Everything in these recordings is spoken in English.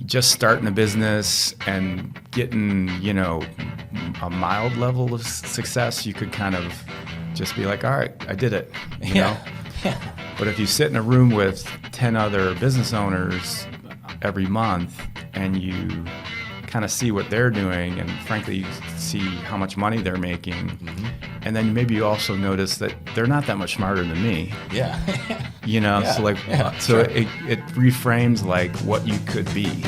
just starting a business and getting, a mild level of success, you could kind of just be like, all right, I did it, you know? But if you sit in a room with 10 other business owners every month and you kind of see what they're doing and frankly you see how much money they're making, and then maybe you also notice that they're not that much smarter than me. So it reframes like what you could be.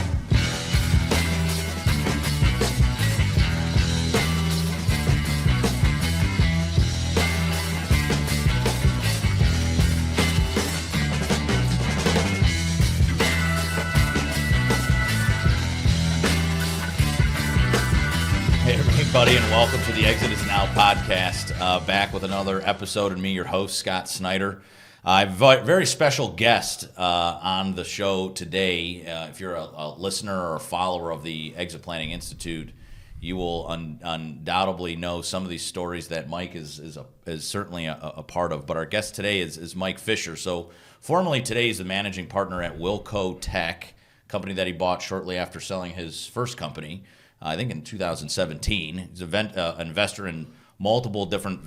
Everybody, and welcome to the Exit Is Now podcast. Back with another episode, and me, your host, Scott Snider. I have a very special guest on the show today. If you're a listener or a follower of the Exit Planning Institute, you will undoubtedly know some of these stories that Mike is certainly a part of. But our guest today is Mike Fischer. So, formerly today, he's the managing partner at Wilco Tech, a company that he bought shortly after selling his first company. I think in 2017. He's an investor in multiple different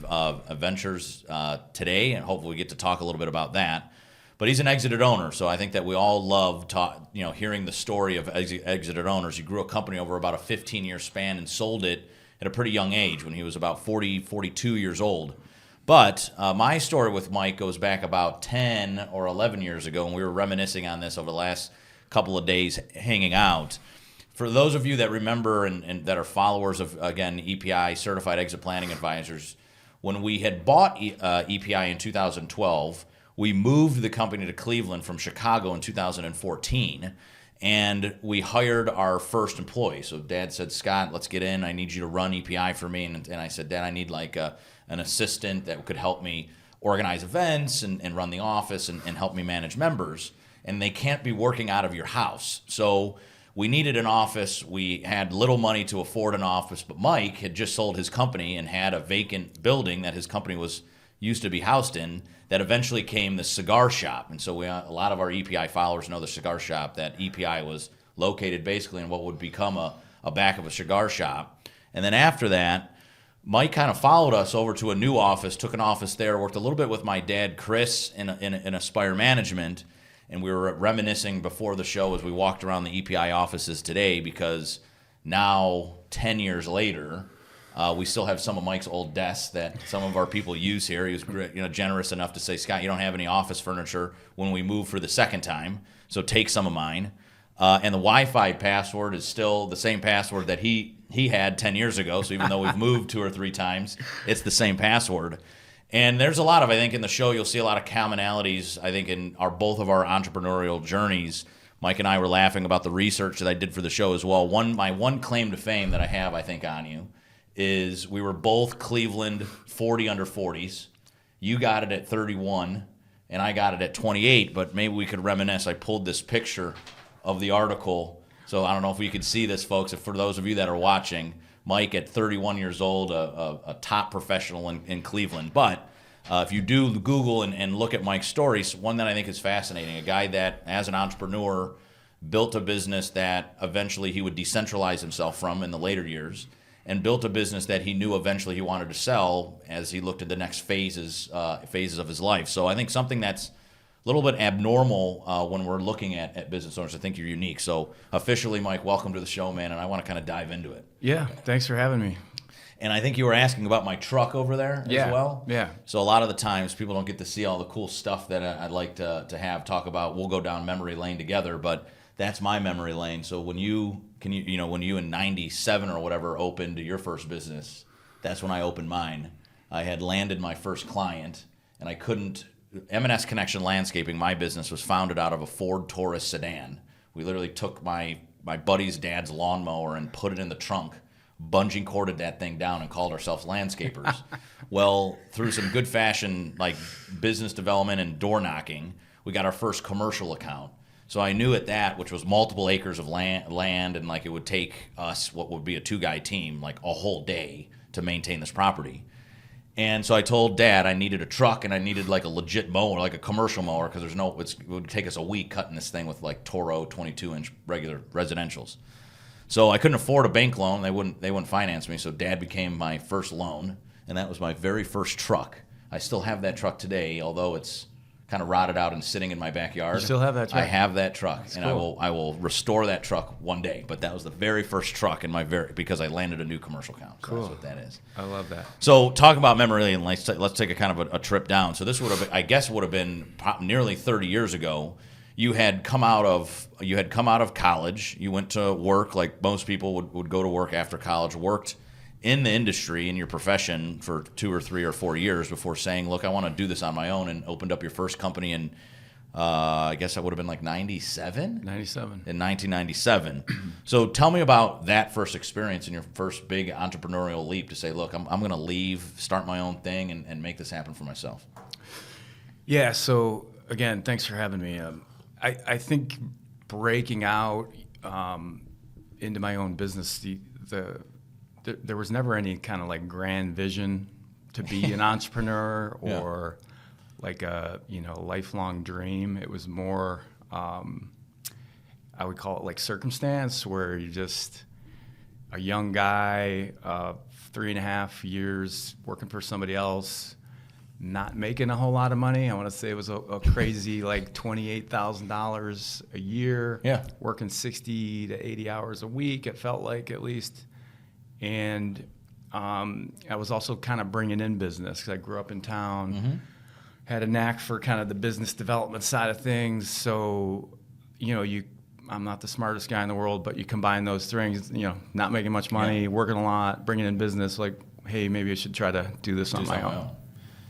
ventures today, and hopefully we get to talk a little bit about that. But he's an exited owner, so I think that we all love hearing the story of exited owners. He grew a company over about a 15-year span and sold it at a pretty young age when he was about 42 years old. But my story with Mike goes back about 10 or 11 years ago, and we were reminiscing on this over the last couple of days hanging out. For those of you that remember and that are followers of, again, EPI, Certified Exit Planning Advisors, when we had bought EPI in 2012, we moved the company to Cleveland from Chicago in 2014, and we hired our first employee. So Dad said, Scott, let's get in. I need you to run EPI for me. And I said, Dad, I need like an assistant that could help me organize events and run the office and help me manage members. And they can't be working out of your house. So we needed an office. We had little money to afford an office, but Mike had just sold his company and had a vacant building that his company used to be housed in that eventually came the cigar shop. And so a lot of our EPI followers know the cigar shop, that EPI was located basically in what would become a back of a cigar shop. And then after that, Mike kind of followed us over to a new office, took an office there, worked a little bit with my dad, Chris, in Aspire Management. And we were reminiscing before the show as we walked around the EPI offices today, because now, 10 years later, we still have some of Mike's old desks that some of our people use here. He was generous enough to say, Scott, you don't have any office furniture when we move for the second time, so take some of mine. And the Wi-Fi password is still the same password that he had 10 years ago, so even though we've moved 2 or 3 times, it's the same password. And there's a lot of, I think, in the show, you'll see a lot of commonalities, I think, in both of our entrepreneurial journeys. Mike and I were laughing about the research that I did for the show as well. My one claim to fame that I have, I think, on you is we were both Cleveland 40 under 40s. You got it at 31, and I got it at 28, but maybe we could reminisce. I pulled this picture of the article, so I don't know if we could see this, folks. If for those of you that are watching, Mike at 31 years old, a top professional in Cleveland. But if you do Google and look at Mike's stories, one that I think is fascinating, a guy that, as an entrepreneur, built a business that eventually he would decentralize himself from in the later years, and built a business that he knew eventually he wanted to sell as he looked at the next phases of his life. So I think something that's a little bit abnormal when we're looking at business owners. I think you're unique. So officially, Mike, welcome to the show, man, and I want to kind of dive into it. Yeah, thanks for having me. And I think you were asking about my truck over there as well. Yeah. So a lot of the times people don't get to see all the cool stuff that I'd like to talk about. We'll go down memory lane together, but that's my memory lane. So when you in 97 or whatever opened your first business, that's when I opened mine. I had landed my first client, and I couldn't. M&S Connection Landscaping, my business, was founded out of a Ford Taurus sedan. We literally took my buddy's dad's lawnmower and put it in the trunk, bungee corded that thing down, and called ourselves landscapers. Well, through some good fashion like business development and door knocking, we got our first commercial account. So I knew at that, which was multiple acres of land, and like it would take us, what would be a 2-guy team, like a whole day to maintain this property. And so I told Dad I needed a truck and I needed like a legit mower, like a commercial mower, because it would take us a week cutting this thing with like Toro 22-inch regular residentials. So I couldn't afford a bank loan. They wouldn't finance me. So Dad became my first loan, and that was my very first truck. I still have that truck today, although it's kind of rotted out and sitting in my backyard. You still have that truck? I have that truck, That's and cool. I will restore that truck one day. But that was the very first truck because I landed a new commercial account. So Cool. That's what that is. I love that. So talk about memory lane. Let's take a kind of a trip down. So this would have been nearly 30 years ago. You had come out of college. You went to work like most people would go to work after college. Worked in the industry, in your profession, for 2 or 3 or 4 years before saying, look, I want to do this on my own, and opened up your first company in, I guess that would have been like 97? 97. In 1997. So tell me about that first experience and your first big entrepreneurial leap to say, look, I'm going to leave, start my own thing, and make this happen for myself. Yeah, so again, thanks for having me. I think breaking out into my own business, there was never any kind of like grand vision to be an entrepreneur or like a lifelong dream. It was more I would call it like circumstance, where you're just a young guy, 3.5 years working for somebody else, not making a whole lot of money. I want to say it was a crazy like $28,000 a year. Yeah. Working 60 to 80 hours a week, it felt like, at least. And I was also kind of bringing in business because I grew up in town, had a knack for kind of the business development side of things. So, I'm not the smartest guy in the world, but you combine those things, not making much money, working a lot, bringing in business, like, hey, maybe I should try to do this on my own.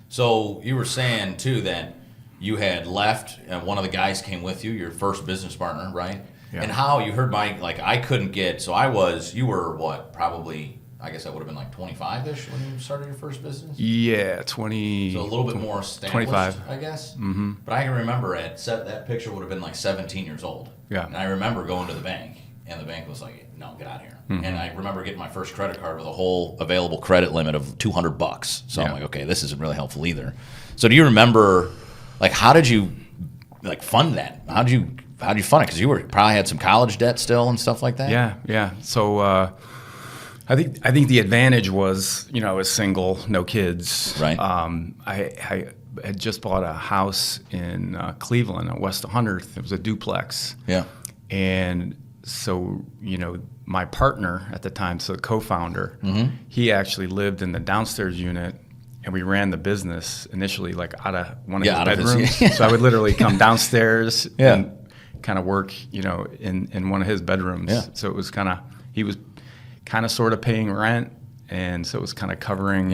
So you were saying, too, that you had left, and one of the guys came with you, your first business partner, right? Yeah. And how you heard I couldn't get, you were what, probably, I guess that would have been like 25-ish when you started your first business? Yeah, 20. So a little bit more established, 25. I guess. Mm-hmm. But I can remember that picture would have been like 17 years old. Yeah. And I remember going to the bank, and the bank was like, no, get out of here. Mm-hmm. And I remember getting my first credit card with a whole available credit limit of $200. So I'm like, okay, this isn't really helpful either. So do you remember, like, how did you fund that? How did you fund it? Because you probably had some college debt still and stuff like that. Yeah. So I think the advantage was, I was single, no kids. Right. I had just bought a house in Cleveland at West 100th. It was a duplex. Yeah. And so, my partner at the time, so the co-founder, he actually lived in the downstairs unit, and we ran the business initially like out of one of his bedrooms. So I would literally come downstairs and kind of work, in one of his bedrooms. Yeah. So it was he was kind of sort of paying rent, and so it was kind of covering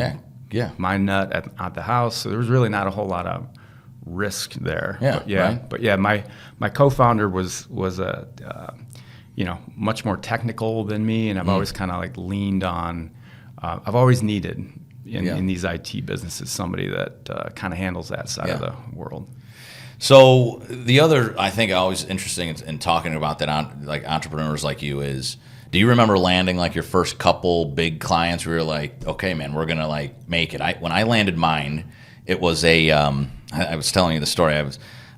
my nut at the house. So there was really not a whole lot of risk there. But my co-founder was a much more technical than me, and I've always kind of like leaned on. I've always needed in these IT businesses somebody that kind of handles that side of the world. So the other, I think, always interesting in talking about that, like entrepreneurs like you, is, do you remember landing like your first couple big clients where you're like, okay, man, we're gonna like make it? When I landed mine, it was I was telling you the story.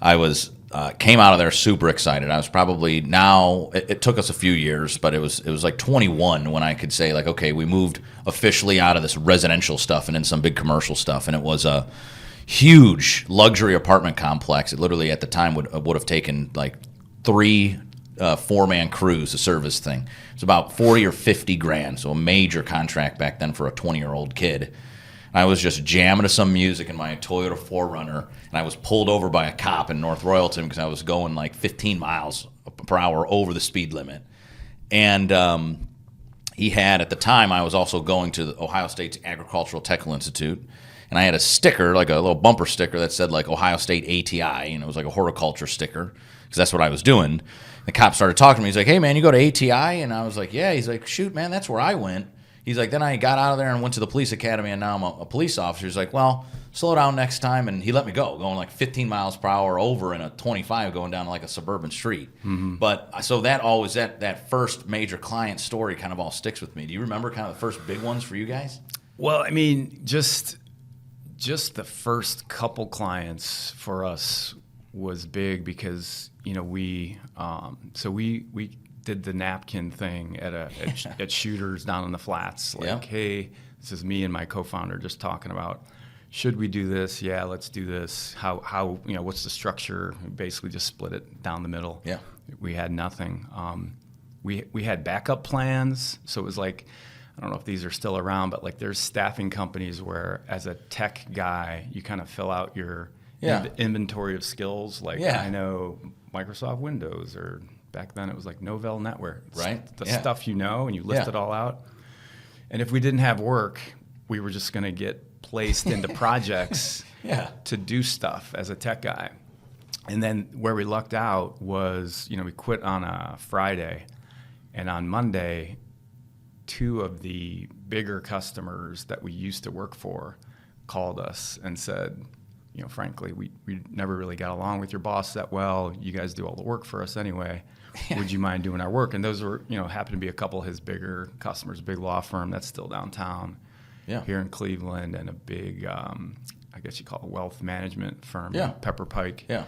I was came out of there super excited. I was probably it took us a few years, but it was like 21 when I could say like, okay, we moved officially out of this residential stuff and in some big commercial stuff, and it was a huge luxury apartment complex. It literally at the time would have taken like 3 4-man crews to service thing. It's about 40 or 50 grand, so a major contract back then for a 20-year-old kid. I was just jamming to some music in my Toyota 4Runner, and I was pulled over by a cop in North Royalton because I was going like 15 miles per hour over the speed limit. And he had, at the time, I was also going to the Ohio State's Agricultural Technical Institute, and I had a sticker, like a little bumper sticker that said like Ohio State ATI, and it was like a horticulture sticker because that's what I was doing. The cop started talking to me. He's like, hey, man, you go to ATI? And I was like, yeah. He's like, shoot, man, that's where I went. He's like, then I got out of there and went to the police academy, and now I'm a police officer. He's like, well, slow down next time. And he let me go, going like 15 miles per hour over in a 25 going down like a suburban street. Mm-hmm. But so that always, that first major client story kind of all sticks with me. Do you remember kind of the first big ones for you guys? Well, I mean, just just the first couple clients for us was big because, we did the napkin thing at Shooters down in the Flats. Hey, this is me and my co-founder just talking about, should we do this? Yeah, let's do this. How what's the structure? Basically just split it down the middle. Yeah. We had nothing. We had backup plans. So it was like, I don't know if these are still around, but like there's staffing companies where as a tech guy, you kind of fill out your inventory of skills. Like I know Microsoft Windows, or back then it was like Novell NetWare. Right. The stuff and you list it all out. And if we didn't have work, we were just going to get placed into projects to do stuff as a tech guy. And then where we lucked out was, we quit on a Friday, and on Monday, 2 of the bigger customers that we used to work for called us and said, frankly, we never really got along with your boss that well. You guys do all the work for us anyway. Would you mind doing our work? And those were, happened to be a couple of his bigger customers, big law firm that's still downtown here in Cleveland, and a big, I guess you call it wealth management firm, Pepper Pike. Yeah.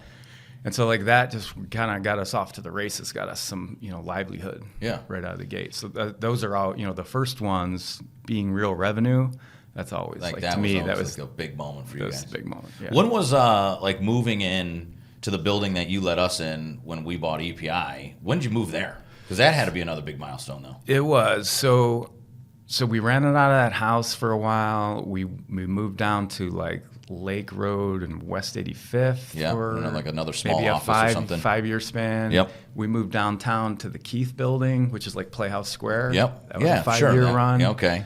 And so like that just kind of got us off to the races, got us some, livelihood right out of the gate. So those are all, the first ones being real revenue. That's always like that to me, that was like a big moment for you guys. A big moment. Yeah. When was like moving in to the building that you let us in when we bought EPI? When did you move there? Because that had to be another big milestone, though. It was. So we rented out of that house for a while. We moved down to like Lake Road and West 85th. Yeah, for like another small maybe office a or something. 5-year span. Yep. We moved downtown to the Keith building, which is like Playhouse Square. Yep. That was a 5-year run. Yeah, okay.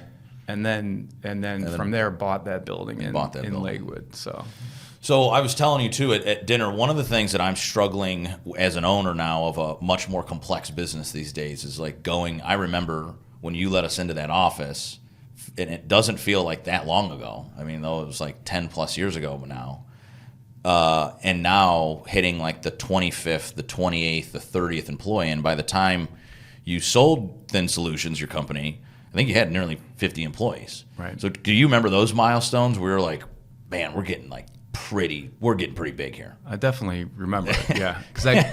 And then from there bought that building in Lakewood. So I was telling you too at dinner, one of the things that I'm struggling as an owner now of a much more complex business these days is like I remember when you let us into that office, and it doesn't feel like that long ago. I mean, though it was like 10 plus years ago now. And now hitting like the 25th, the 28th, the 30th employee. And by the time you sold Thin Solutions, your company, I think you had nearly 50 employees. Right. So do you remember those milestones where you're like, man, we're getting pretty big here? I definitely remember it, yeah. Because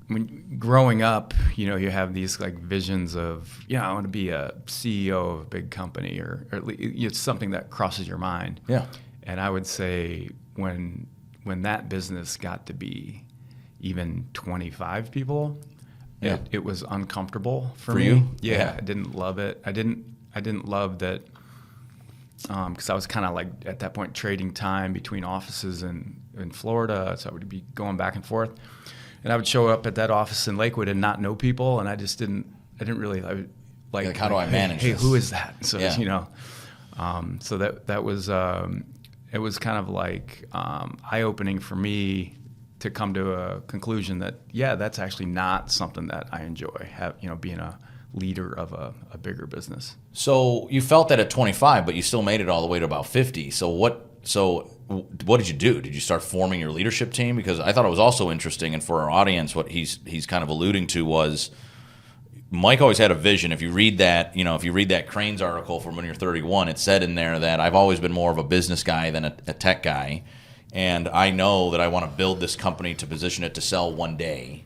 when growing up, you have these like visions of, I want to be a CEO of a big company, or at least it's something that crosses your mind. Yeah. And I would say when that business got to be even 25 people, it was uncomfortable for me. You? Yeah, I didn't love it. I didn't love that because I was kind of like at that point trading time between offices in Florida, so I would be going back and forth. And I would show up at that office in Lakewood and not know people, and I didn't really like how do I manage hey, this? who is that? So so that was it was kind of like eye-opening for me to come to a conclusion that that's actually not something that I enjoy, being a leader of a bigger business. So you felt that at 25, but you still made it all the way to about 50. So what did you do? Did you start forming your leadership team? Because I thought it was also interesting, and for our audience, what he's kind of alluding to was Mike always had a vision. If you read that Cranes article from when you're 31, it said in there that I've always been more of a business guy than a tech guy, and I know that I want to build this company to position it to sell one day.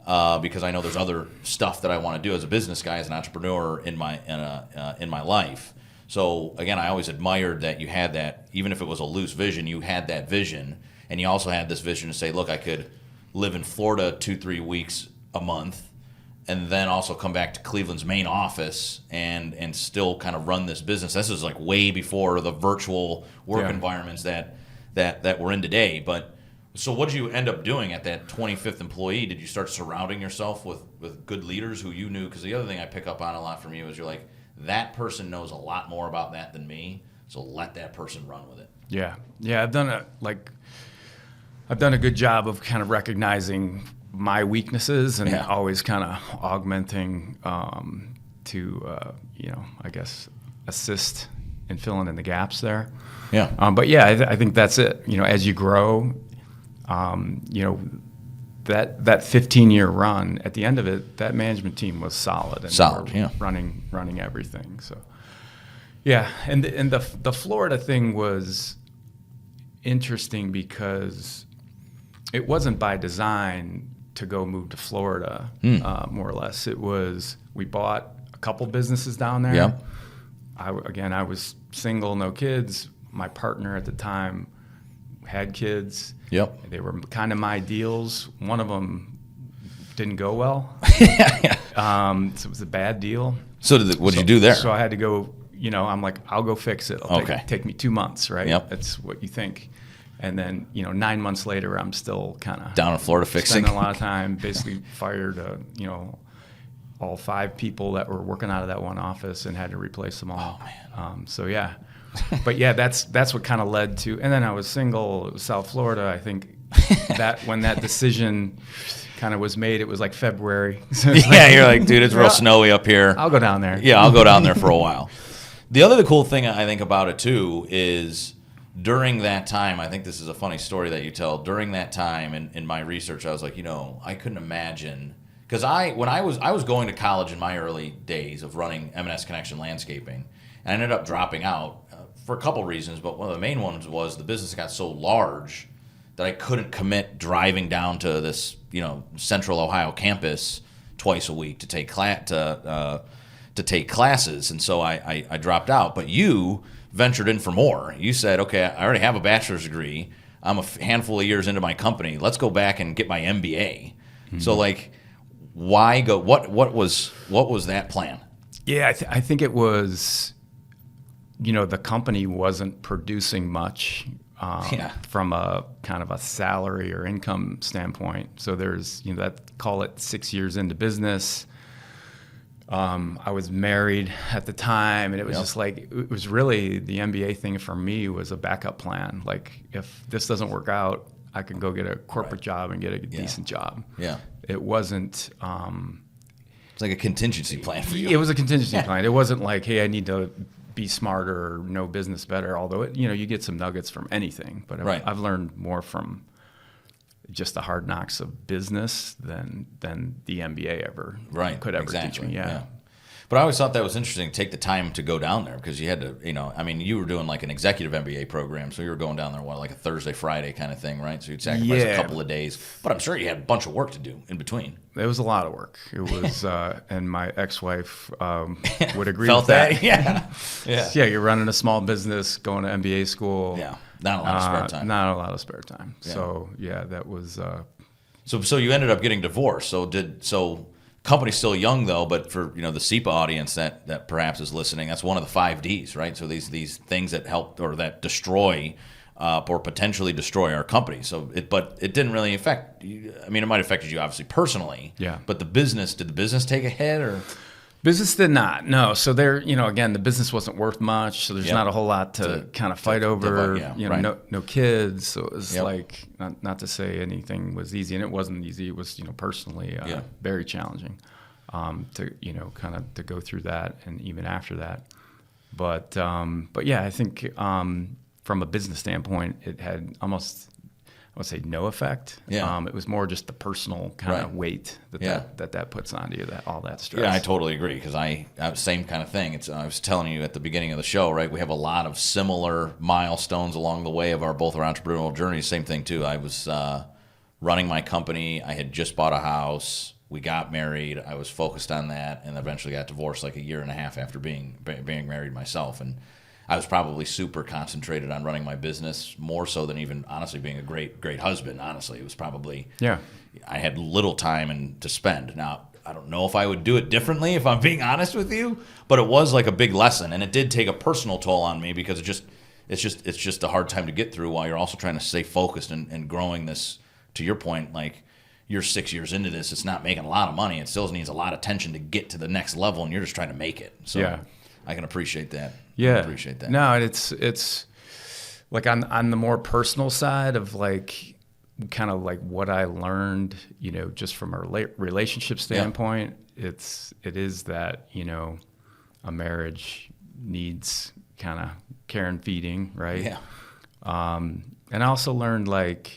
Because I know there's other stuff that I want to do as a business guy, as an entrepreneur in my life. So again, I always admired that you had that, even if it was a loose vision, you had that vision, and you also had this vision to say, look, I could live in Florida 2-3 weeks a month, and then also come back to Cleveland's main office and still kind of run this business. This is like way before the virtual work environments that we're in today, but. So what did you end up doing at that 25th employee? Did you start surrounding yourself with good leaders who you knew? Because the other thing I pick up on a lot from you is you're like, that person knows a lot more about that than me, so let that person run with it. Yeah. I've done a good job of kind of recognizing my weaknesses and always kind of augmenting to I guess assist in filling in the gaps there. Yeah. But I think that's it. As you grow. That 15-year run, at the end of it, that management team was solid and running running everything. So, Yeah, and the Florida thing was interesting because it wasn't by design to go move to Florida, more or less. It was, we bought a couple businesses down there. Yep. I was single, no kids. My partner at the time had kids. Yep. They were kind of my deals. One of them didn't go well. So it was a bad deal. So what did you do there? So I had to go, I'm like, I'll go fix it. It'll take me 2 months, right? Yep. That's what you think. And then, 9 months later, I'm still kind of down in Florida fixing. Spending a lot of time, basically fired, all 5 people that were working out of that one office and had to replace them all. Oh, man. So, yeah. But, yeah, that's what kind of led to, and then I was single. It was South Florida. I think that when that decision kind of was made, it was like February. So you're like, dude, it's real snowy up here. I'll go down there. Yeah, I'll go down there for a while. The other cool thing I think about it, too, is during that time, I think this is a funny story that you tell. During that time in my research, I was like, I couldn't imagine. Because when I was going to college in my early days of running M&S Connection Landscaping, and I ended up dropping out for a couple reasons, but one of the main ones was the business got so large that I couldn't commit driving down to this, Central Ohio campus twice a week to take classes, and so I dropped out. But you ventured in for more. You said, okay, I already have a bachelor's degree. I'm a handful of years into my company. Let's go back and get my MBA. Mm-hmm. So, why go? What was that plan? Yeah, I think it was, the company wasn't producing much from a kind of a salary or income standpoint. So there's, call it 6 years into business. I was married at the time, and it was just it was really the MBA thing for me was a backup plan. Like, if this doesn't work out, I can go get a corporate job and get a decent job. Yeah. It wasn't... it's like a contingency plan for you. It was a contingency plan. It wasn't like, hey, I need to be smarter or know business better, although, you get some nuggets from anything. But I've learned more from just the hard knocks of business than the MBA ever could ever teach me. Yeah. But I always thought that was interesting to take the time to go down there because you had to, you were doing like an executive MBA program, so you were going down there, like a Thursday, Friday kind of thing, right? So you'd sacrifice a couple of days. But I'm sure you had a bunch of work to do in between. It was a lot of work. It was, and my ex-wife would agree Felt with that. Yeah. Yeah, you're running a small business, going to MBA school. Yeah, not a lot of spare time. Not a lot of spare time. Yeah. So, yeah, that was... So you ended up getting divorced. So company's still young though, but for the SEPA audience that perhaps is listening, that's one of the 5 Ds, right? So these things that help or that destroy or potentially destroy our company. But it didn't really affect you. I mean, it might have affected you obviously personally. Yeah. But did the business take a hit or? Business did not, no. So there, again, the business wasn't worth much, so there's not a whole lot to kind of fight over. No kids, so it was like not to say anything was easy, and it wasn't easy. It was, personally very challenging to kind of to go through that, and even after that. But yeah, I think from a business standpoint, it had almost, I would say, no effect. Yeah. It was more just the personal kind of weight that puts onto you, all that stress. Yeah, I totally agree because I same kind of thing. I was telling you at the beginning of the show, right? We have a lot of similar milestones along the way of both our entrepreneurial journeys. Same thing too. I was running my company. I had just bought a house. We got married. I was focused on that, and eventually got divorced like a year and a half after being married myself. And I was probably super concentrated on running my business more so than even honestly being a great husband. Honestly, it was probably I had little time to spend. Now I don't know if I would do it differently if I'm being honest with you, but it was like a big lesson, and it did take a personal toll on me because it's just a hard time to get through while you're also trying to stay focused and growing this. To your point, like you're 6 years into this, it's not making a lot of money. It still needs a lot of attention to get to the next level, and you're just trying to make it. So I can appreciate that. Yeah, I appreciate that. No, it's like on the more personal side of like kind of like what I learned, just from a relationship standpoint. It is that a marriage needs kind of care and feeding, right? Yeah. And I also learned like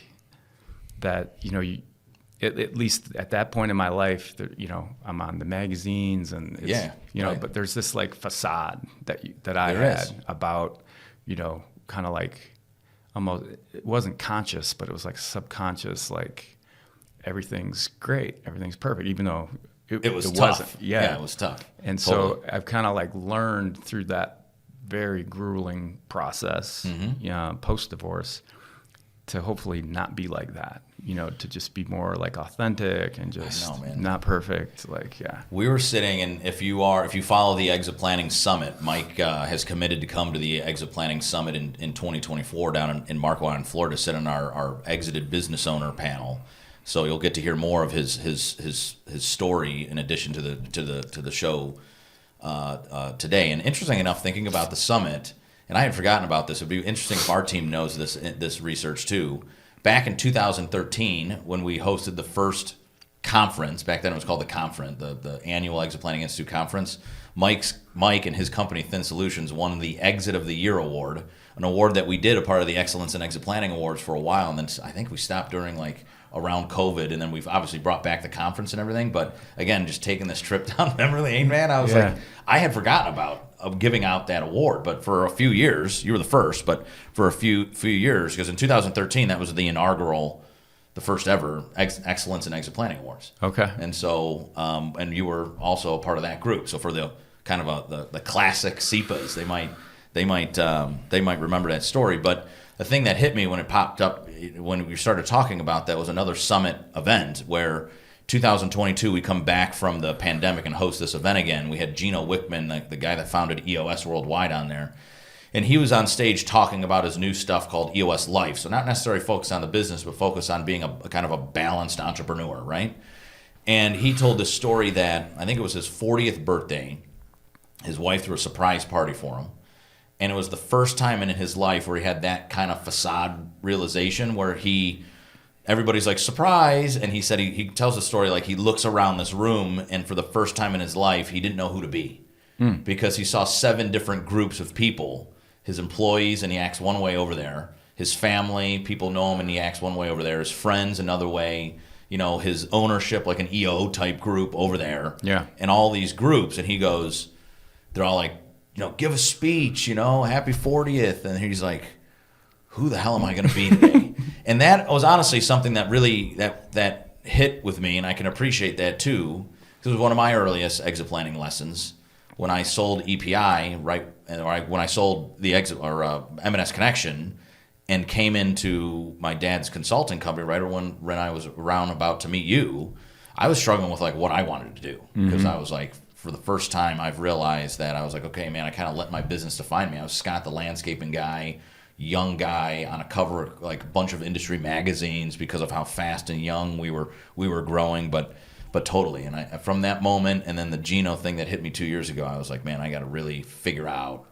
that at least at that point in my life, I'm on the magazines and it's, right. but there's this like facade that I There had is. about, kind of like almost, it wasn't conscious, but it was like subconscious, like everything's great, everything's perfect, even though it was tough. wasn't. Yeah, it was tough. And so I've kind of like learned through that very grueling process, post-divorce, to hopefully not be like that, to just be more like authentic and just not perfect. Like, We were sitting, and if you follow the Exit Planning Summit, Mike has committed to come to the Exit Planning Summit in 2024 down in Marco Island, Florida, sit on our exited business owner panel. So you'll get to hear more of his story in addition to the show today. And interesting enough, thinking about the summit, and I had forgotten about this. It'd be interesting if our team knows this research too. Back in 2013, when we hosted the first conference, back then it was called the conference, the annual Exit Planning Institute conference, Mike and his company Thin Solutions won the Exit of the Year award, an award that we did a part of the Excellence in Exit Planning Awards for a while, and then I think we stopped during around COVID, and then we've obviously brought back the conference and everything. But again, just taking this trip down memory lane, man, I was like, I had forgotten about giving out that award. But for a few years, you were the first, but for a few years, because in 2013, that was the inaugural, the first ever Excellence in Exit Planning Awards. Okay. And so, and you were also a part of that group. So for the kind of the classic SEPAs, they might remember that story. But the thing that hit me when it popped up, when we started talking about that, was another summit event where 2022 we come back from the pandemic and host this event again. We had Gino Wickman, the guy that founded EOS Worldwide, on there. And he was on stage talking about his new stuff called EOS Life. So not necessarily focused on the business, but focused on being a kind of a balanced entrepreneur, right? And he told this story that I think it was his 40th birthday. His wife threw a surprise party for him. And it was the first time in his life where he had that kind of facade realization where everybody's like, surprise. And he said he tells the story like he looks around this room, and for the first time in his life, he didn't know who to be. Because he saw 7 different groups of people. His employees, and he acts one way over there. His family, people know him, and he acts one way over there. His friends, another way. His ownership, like an EO type group over there. Yeah. And all these groups. And he goes, they're all like, give a speech, happy 40th. And he's like, who the hell am I going to be today? And that was honestly something that really, that hit with me, and I can appreciate that too, because it was one of my earliest exit planning lessons. When I sold EPI, when I sold the exit or M&S Connection, and came into my dad's consulting company right when I was around about to meet you, I was struggling with like what I wanted to do, because I was like, for the first time, I've realized that I was like, okay, man, I kind of let my business define me. I was Scott, the landscaping guy, young guy on a cover of like a bunch of industry magazines because of how fast and young we were growing, but totally. And from that moment, and then the Gino thing that hit me 2 years ago, I was like, man, I got to really figure out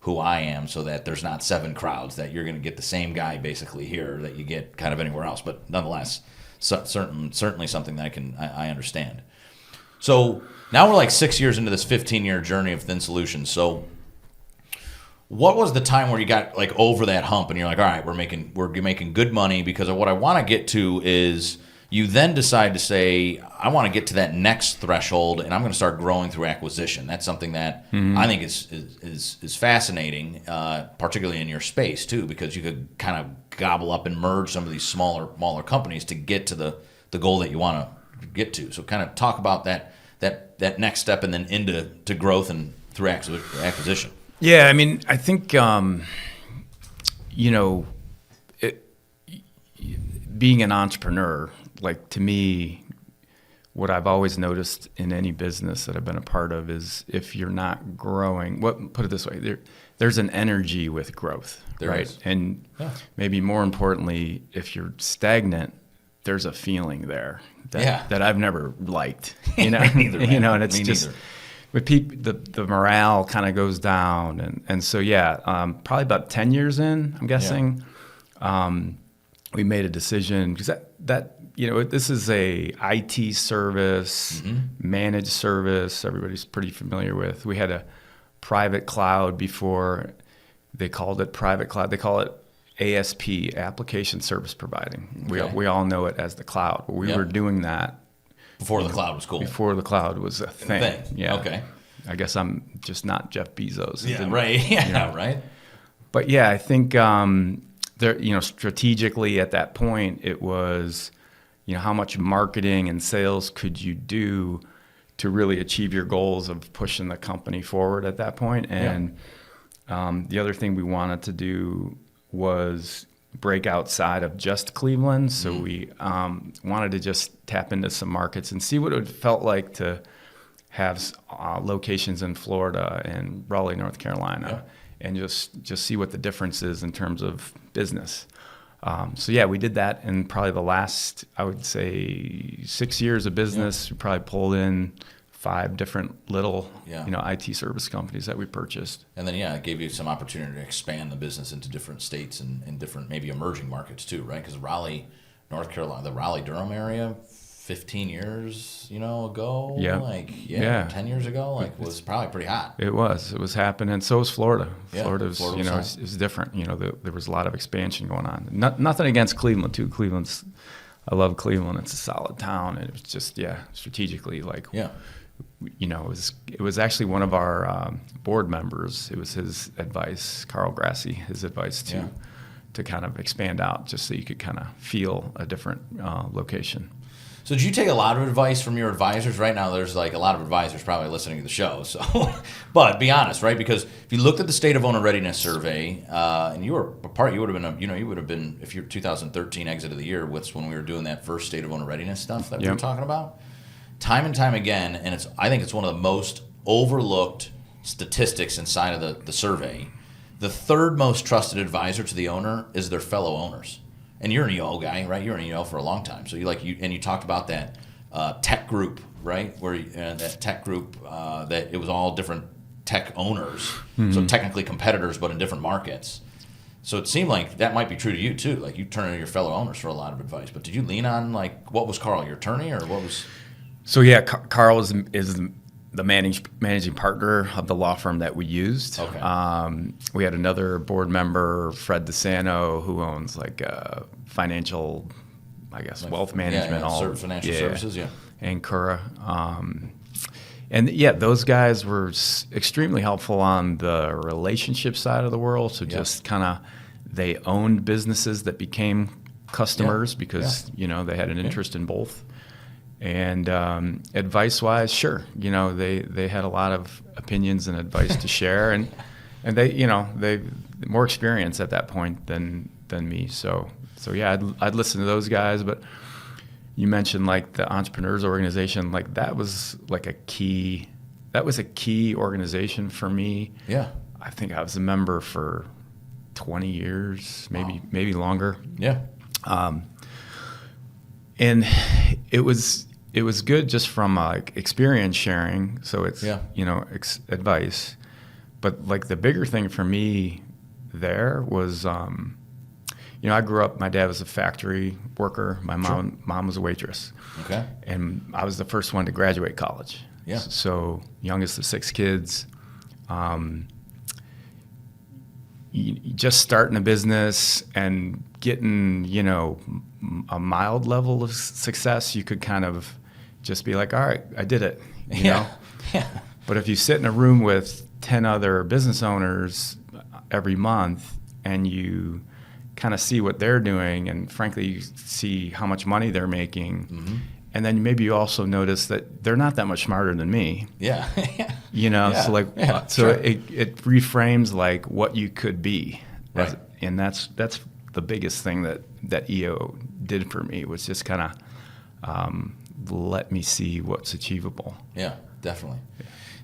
who I am so that there's not 7 crowds, that you're going to get the same guy basically here that you get kind of anywhere else. But nonetheless, certainly something that I understand. So now we're like 6 years into this 15-year journey of Thin Solutions. So what was the time where you got like over that hump and you're like, all right, we're making good money? Because of what I want to get to is you then decide to say, I want to get to that next threshold, and I'm going to start growing through acquisition. That's something that I think is fascinating, particularly in your space too, because you could kind of gobble up and merge some of these smaller companies to get to the goal that you want to get to. So kind of talk about that next step and then into growth and through acquisition. Yeah, I mean, I think being an entrepreneur, like to me, what I've always noticed in any business that I've been a part of is if you're not growing, put it this way, there's an energy with growth, right? Is. And maybe more importantly, if you're stagnant, there's a feeling there that I've never liked, Me neither, man. And it's just with people, the morale kind of goes down, and so probably about 10 years in, I'm guessing, we made a decision because that this is a IT service, managed service. Everybody's pretty familiar with. We had a private cloud before. They called it private cloud. They call it ASP, application service providing. Okay. We all know it as the cloud. We were doing that before the cloud was cool. Before the cloud was a thing. Yeah. Okay. I guess I'm just not Jeff Bezos. Yeah. Right. Yeah. Right. But yeah, I think there, strategically at that point, it was, how much marketing and sales could you do to really achieve your goals of pushing the company forward at that point. And the other thing we wanted to do was break outside of just Cleveland. So we wanted to just tap into some markets and see what it felt like to have locations in Florida and Raleigh, North Carolina, and just see what the difference is in terms of business. We did that in probably the last, I would say, 6 years of business. We probably pulled in 5 different little, IT service companies that we purchased. And then, it gave you some opportunity to expand the business into different states and different, maybe emerging markets too, right? Because Raleigh, North Carolina, the Raleigh-Durham area, 15 years, ago, 10 years ago, was probably pretty hot. It was happening. So was Florida. Yeah, Florida was, it was different. There was a lot of expansion going on. Nothing against Cleveland too. I love Cleveland. It's a solid town, and it was just, strategically, it was actually one of our board members. It was his advice, Carl Grassi, his advice to kind of expand out, just so you could kind of feel a different location. So did you take a lot of advice from your advisors? Right now, there's a lot of advisors probably listening to the show. So, but be honest, right? Because if you looked at the State of Owner Readiness Survey, and you were a part, you would have been, if your 2013 exit of the year was when we were doing that first State of Owner Readiness stuff that we were talking about. Time and time again, and I think it's one of the most overlooked statistics inside of the survey. The third most trusted advisor to the owner is their fellow owners. And you're an EO guy, right? You're an EO for a long time. So you talked about that tech group, right? Where that tech group that it was all different tech owners, so technically competitors, but in different markets. So it seemed like that might be true to you too. Like you turn to your fellow owners for a lot of advice. But did you lean on what was Carl, your attorney, or what was? So Carl is the managing partner of the law firm that we used. Okay. We had another board member, Fred DeSanto, who owns financial, wealth management, all financial services, and Cura. Those guys were extremely helpful on the relationship side of the world. So just kind of, they owned businesses that became customers because they had an interest in both. And advice-wise, sure, they had a lot of opinions and advice to share, and they more experience at that point than me. So I'd listen to those guys. But you mentioned the Entrepreneurs Organization, that was a key organization for me. Yeah, I think I was a member for 20 years, maybe longer. Yeah, and it was good just from experience sharing. So it's advice, but the bigger thing for me there was I grew up. My dad was a factory worker. My mom was a waitress. Okay, and I was the first one to graduate college. Yeah. So youngest of 6 kids. Just starting a business and getting a mild level of success, you could kind of just be like, all right, I did it, you know? Yeah. But if you sit in a room with 10 other business owners every month and you kind of see what they're doing, and frankly, you see how much money they're making, and then maybe you also notice that they're not that much smarter than me. Yeah. So it reframes what you could be. Right. And that's the biggest thing that EO did for me, was just kind of let me see what's achievable. Yeah, definitely.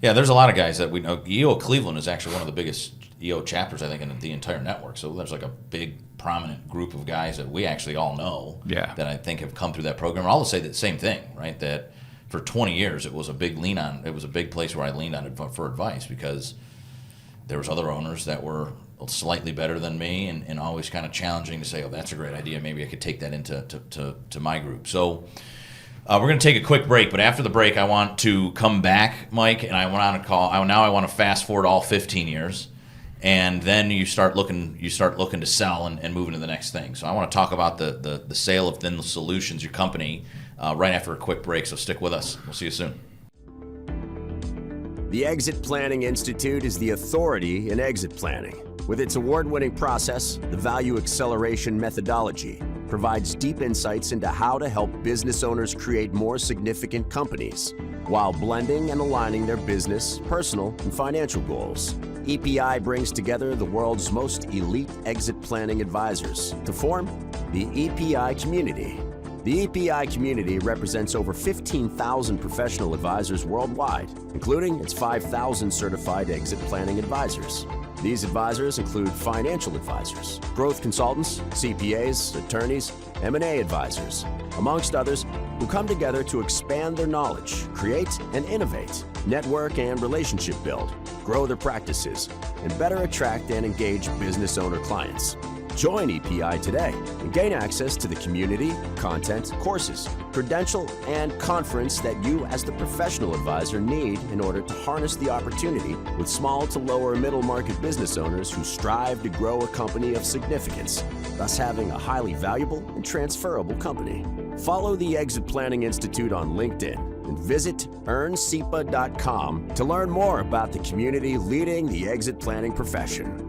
Yeah, there's a lot of guys that we know. EO Cleveland is actually one of the biggest EO chapters, I think, in the entire network. So there's a big, prominent group of guys that we actually all know that I think have come through that program. I'll say the same thing, right? That for 20 years, it was a big place where I leaned on it for advice, because there was other owners that were slightly better than me, and always kind of challenging to say, oh, that's a great idea. Maybe I could take that into to my group. So we're going to take a quick break, but after the break, I want to come back, Mike, and I want to fast forward all 15 years and then you start looking to sell and move into the next thing. So I want to talk about the sale of Thin Solutions, your company, right after a quick break. So stick with us. We'll see you soon. The Exit Planning Institute is the authority in exit planning. With its award-winning process, the Value Acceleration methodology provides deep insights into how to help business owners create more significant companies while blending and aligning their business, personal, and financial goals. EPI brings together the world's most elite exit planning advisors to form the EPI community. The EPI community represents over 15,000 professional advisors worldwide, including its 5,000 certified exit planning advisors. These advisors include financial advisors, growth consultants, CPAs, attorneys, M&A advisors, amongst others, who come together to expand their knowledge, create and innovate, network and relationship build, grow their practices, and better attract and engage business owner clients. Join EPI today and gain access to the community, content, courses, credential, and conference that you as the professional advisor need in order to harness the opportunity with small to lower middle market business owners who strive to grow a company of significance, thus having a highly valuable and transferable company. Follow the Exit Planning Institute on LinkedIn and visit earnsepa.com to learn more about the community leading the exit planning profession.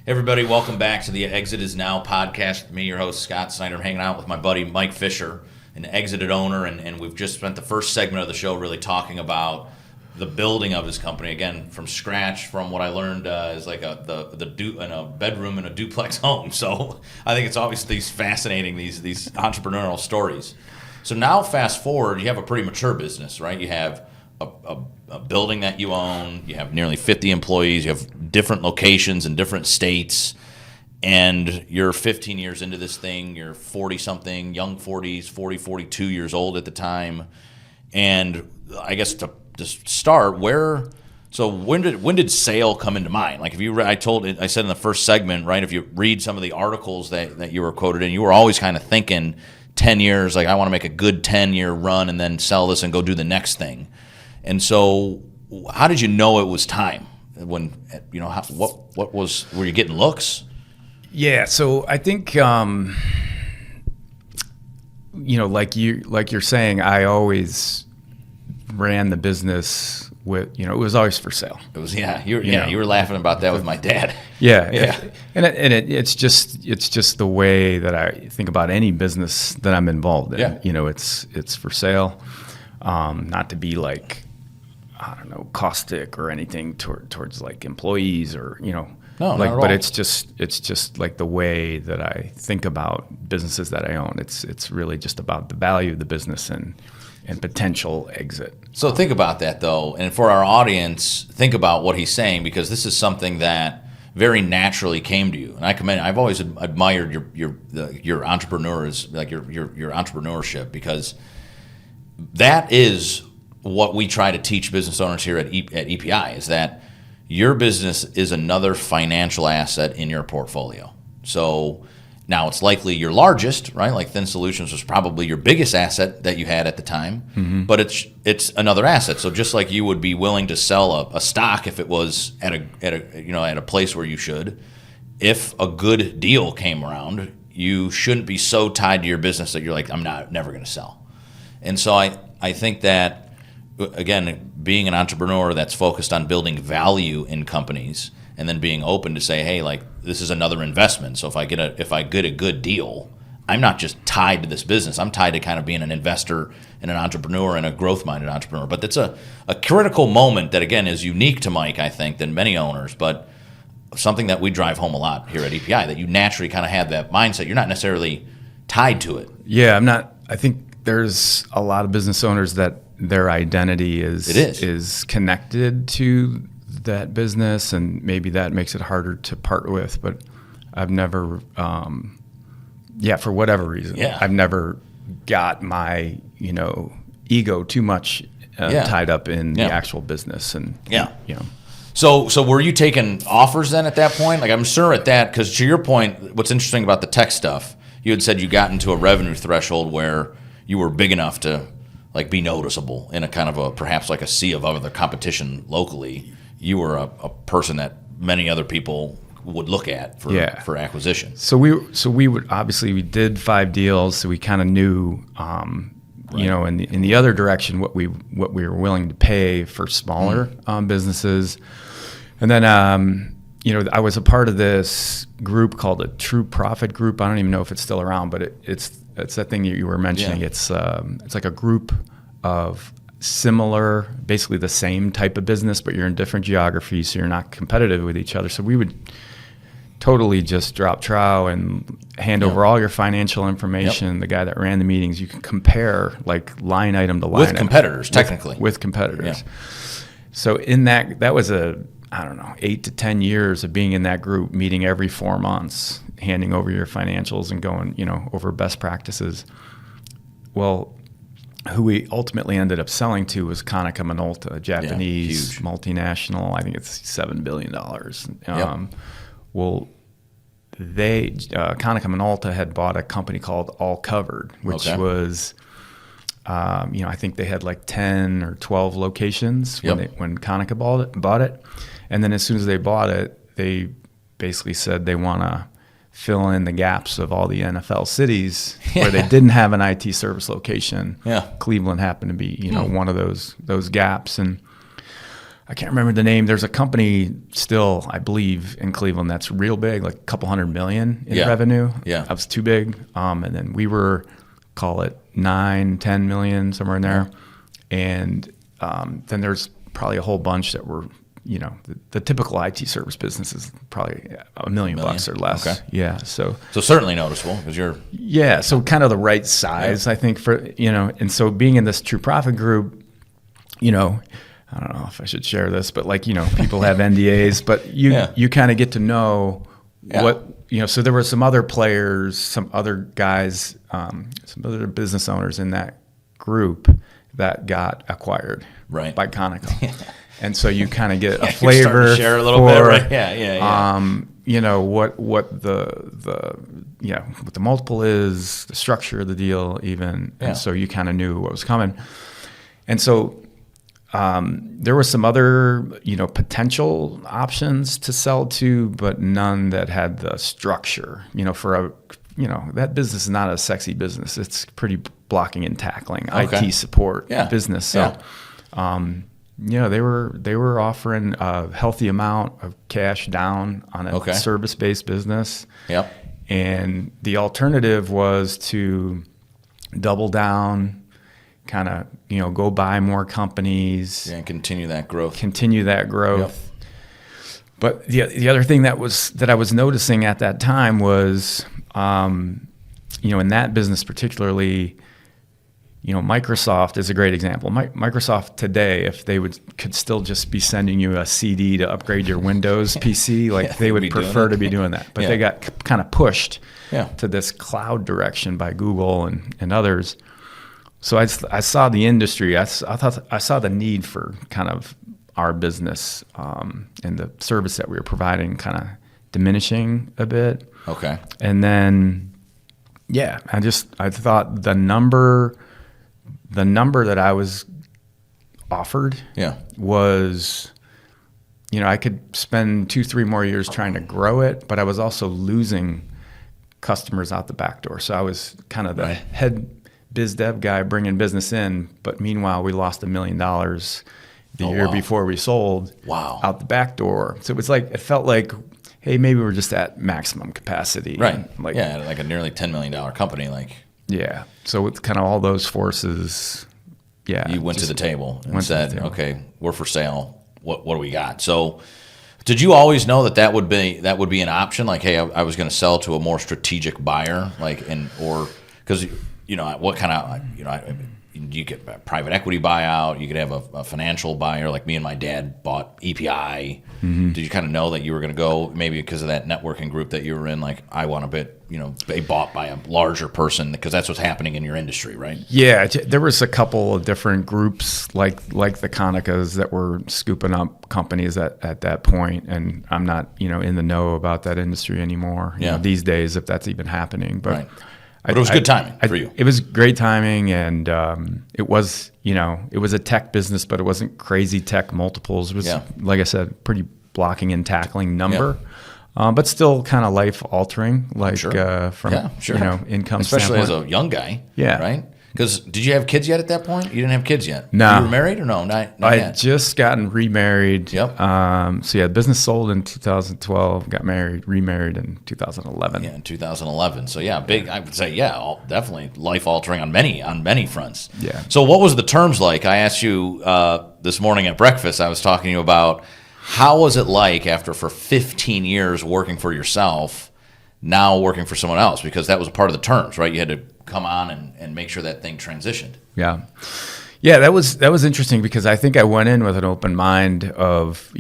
Hey everybody, welcome back to the Exit Is Now podcast with me, your host, Scott Snider. I'm hanging out with my buddy, Mike Fischer, an exited owner, and we've just spent the first segment of the show really talking about the building of his company, again, from scratch, from what I learned is like in a bedroom in a duplex home. So I think it's obviously fascinating, these entrepreneurial stories. So now fast forward, you have a pretty mature business, right? You have a building that you own, you have nearly 50 employees, you have different locations in different states, and you're 15 years into this thing, you're 40-something, young 40s, 42 years old at the time. And I guess to start, when did sale come into mind? Like if you I said in the first segment, right, if you read some of the articles that you were quoted in, you were always kind of thinking 10 years, like I want to make a good 10-year run and then sell this and go do the next thing. And so, how did you know it was time? When were you getting looks? Yeah, so I think like you're saying, I always ran the business with it was always for sale. It was you were laughing about that with my dad. Yeah. It's just the way that I think about any business that I'm involved in. Yeah. It's for sale, not to be like, I don't know, caustic or anything towards like employees or No, like, not at all. but it's just like the way that I think about businesses that I own. It's really just about the value of the business and potential exit. So think about that though, and for our audience, think about what he's saying, because this is something that very naturally came to you. And I've always admired your entrepreneurs, like your entrepreneurship, because that is what we try to teach business owners here at EPI, is that your business is another financial asset in your portfolio. So now it's likely your largest, right? Like Thin Solutions was probably your biggest asset that you had at the time, but it's another asset. So just like you would be willing to sell a stock if it was at a place where you should, if a good deal came around, you shouldn't be so tied to your business that you're like, I'm never going to sell. And so I think that, again, being an entrepreneur that's focused on building value in companies and then being open to say, hey, like this is another investment. So if I get a good deal, I'm not just tied to this business. I'm tied to kind of being an investor and an entrepreneur and a growth-minded entrepreneur. But that's a critical moment that, again, is unique to Mike, I think, than many owners, but something that we drive home a lot here at EPI, that you naturally kind of have that mindset. You're not necessarily tied to it. Yeah, I think there's a lot of business owners that their identity is connected to that business, and maybe that makes it harder to part with. But I've never, for whatever reason, I've never got my ego too much tied up in the actual business, and So were you taking offers then at that point? Like I'm sure at that, because to your point, what's interesting about the tech stuff, you had said you got into a revenue threshold where you were big enough to like be noticeable in a kind of perhaps like a sea of other competition locally. you were a person that many other people would look at for acquisition. So we would obviously we did 5 deals, so we kind of knew, you know, in the other direction what we were willing to pay for smaller businesses, and then you know, I was a part of this group called a True Profit Group. I don't even know if it's still around, but it's that thing you were mentioning. Yeah. It's like a group of similar, basically the same type of business, but you're in different geographies, so you're not competitive with each other. So we would totally just drop trow and hand over all your financial information. Yep. The guy that ran the meetings, you can compare like line item to line item. With competitors, technically. With competitors. Yeah. So in that was I don't know, 8 to 10 years of being in that group, meeting every 4 months, handing over your financials and going, you know, over best practices. Well, who we ultimately ended up selling to was Konica Minolta, a Japanese multinational. I think it's $7 billion. Well, Konica Minolta had bought a company called All Covered, which was, you know, I think they had like 10 or 12 locations when Konica bought it. And then as soon as they bought it, they basically said they want to fill in the gaps of all the NFL cities where they didn't have an IT service location. Yeah. Cleveland happened to be, you know, one of those gaps. And I can't remember the name. There's a company still, I believe, in Cleveland that's real big, like a couple $100 million in revenue. Yeah. That was too big. And then we were, call it 9-10 million, somewhere in there. And then there's probably a whole bunch that were, you know, the typical IT service business is probably $1 million bucks or less. Okay. Yeah. So certainly noticeable because you're. Yeah. So kind of the right size, I think, for, you know, and so being in this True Profit group, you know, I don't know if I should share this, but like, you know, people have NDAs, but you kind of get to know what, you know, so there were some other players, some other guys, some other business owners in that group that got acquired by Konica. And so you kind of get a flavor to share a little bit, right? You know, what what the multiple is, the structure of the deal even. And so you kind of knew what was coming. And so there were some other, you know, potential options to sell to, but none that had the structure, you know, for a, you know, that business is not a sexy business. It's pretty blocking and tackling, IT support business. So, you know, they were offering a healthy amount of cash down on a service-based business. Yep. And the alternative was to double down, kind of, you know, go buy more companies. And continue that growth. Yep. But the other thing that I was noticing at that time was, you know, in that business particularly, you know, Microsoft is a great example. Microsoft today, if they could still just be sending you a CD to upgrade your Windows PC, like they would prefer to be doing that. But they got kind of pushed to this cloud direction by Google and others. So I saw the industry. I saw the need for kind of our business and the service that we were providing kind of diminishing a bit. Okay. And then, I thought the number that I was offered was, you know, I could spend 2-3 more years trying to grow it, but I was also losing customers out the back door. So I was kind of the head biz dev guy bringing business in, but meanwhile we lost $1 million the year before we sold out the back door. So it was like, it felt like, hey, maybe we're just at maximum capacity. Right. Like a nearly $10 million company. Yeah. So with kind of all those forces, you went to the table and said, okay, we're for sale. What do we got? So did you always know that would be an option? Like, hey, I was going to sell to a more strategic buyer, because, you know, what kind of, you know, you get a private equity buyout, you could have a financial buyer, like me and my dad bought EPI. Mm-hmm. Did you kind of know that you were going to go, maybe because of that networking group that you were in, like, I want to be bought by a larger person, because that's what's happening in your industry, right? Yeah, there was a couple of different groups like the Konicas that were scooping up companies at that point, and I'm not, you know, in the know about that industry anymore. You know, these days, if that's even happening. But But it was good timing for you. It was great timing, and it was a tech business, but it wasn't crazy tech multiples. It was, like I said, pretty blocking and tackling number. But still kind of life altering, like from income especially standpoint. as a young guy. Yeah. Right. Because did you have kids yet at that point? You didn't have kids yet. No. You were married or no? Not I yet. just gotten remarried. Yep. So business sold in 2012. Got married, remarried in 2011. Yeah, in 2011. So big. I would say definitely life altering on many fronts. Yeah. So what was the terms like? I asked you this morning at breakfast. I was talking to you about how was it like after for 15 years working for yourself, now working for someone else, because that was a part of the terms, right? You had to come on and make sure that thing transitioned. Yeah. That was interesting because I think I went in with an open mind of,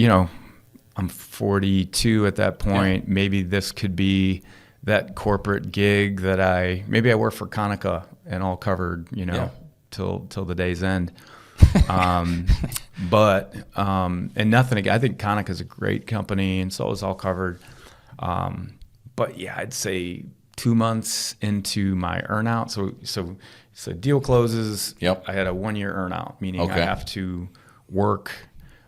I'm 42 at that point. Yeah. Maybe this could be that corporate gig that I work for Konica and all covered, till the day's end. But and nothing, I think Konica is a great company, and so is all covered. But I'd say 2 months into my earnout. So deal closes. Yep. I had a 1 year earnout, meaning I have to work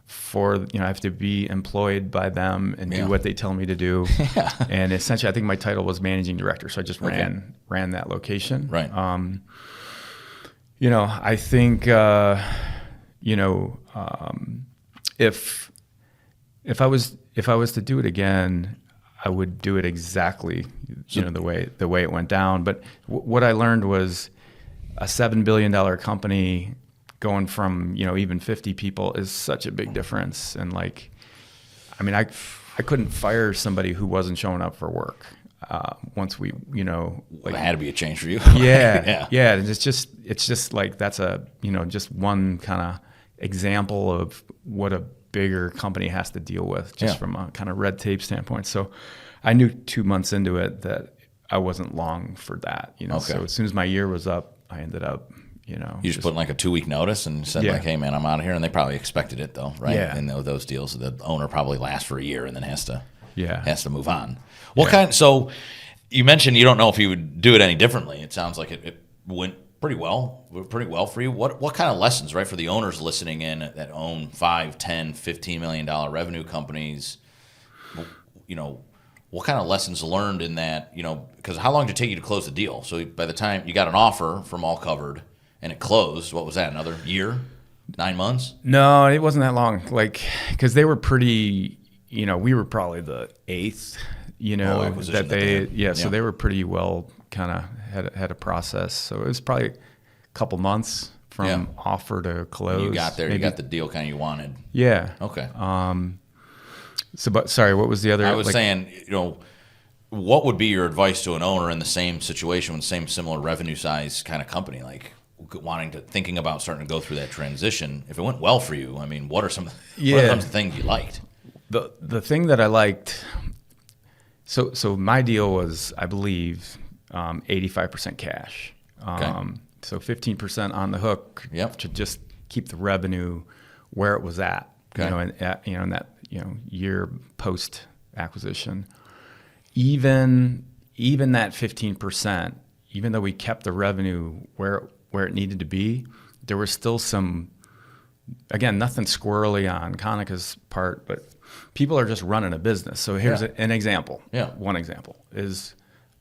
for, I have to be employed by them and do what they tell me to do. And essentially, I think my title was managing director. So I just ran that location. Right. I think, if I was to do it again, I would do it exactly, the way it went down. But what I learned was a $7 billion company going from, even 50 people is such a big difference. And I couldn't fire somebody who wasn't showing up for work. Once we, it had to be a change for you. Yeah. It's just like, that's just one kind of example of what a bigger company has to deal with from a kind of red tape standpoint. So I knew 2 months into it that I wasn't long for that, So as soon as my year was up, I ended up, You just put in like a 2-week notice and said like, hey man, I'm out of here. And they probably expected it though, right? Yeah. And those deals, the owner probably lasts for a year and then has to move on. So you mentioned you don't know if you would do it any differently. It sounds like it went pretty well for you. What kind of lessons, right, for the owners listening in that own 5, 10, $15 million revenue companies, what kind of lessons learned in that, because how long did it take you to close the deal? So by the time you got an offer from All Covered and it closed, what was that, another year, 9 months? No, it wasn't that long. Because they were pretty, we were probably the 8th, that they, so they were pretty well kind of had a process. So it was probably a couple months from offer to close. When you got there, you got the deal kind of you wanted. Yeah. Okay. Sorry, what was the other? I was saying, what would be your advice to an owner in the same situation with same similar revenue size kind of company, like thinking about starting to go through that transition? If it went well for you, I mean, what are some of the things you liked? The thing that I liked, so my deal was, I believe, 85% cash. So 15% on the hook to just keep the revenue where it was at. In that year post acquisition. Even that 15%, even though we kept the revenue where it needed to be, there was still some, again, nothing squirrely on Konica's part, but people are just running a business. So here's an example. One example is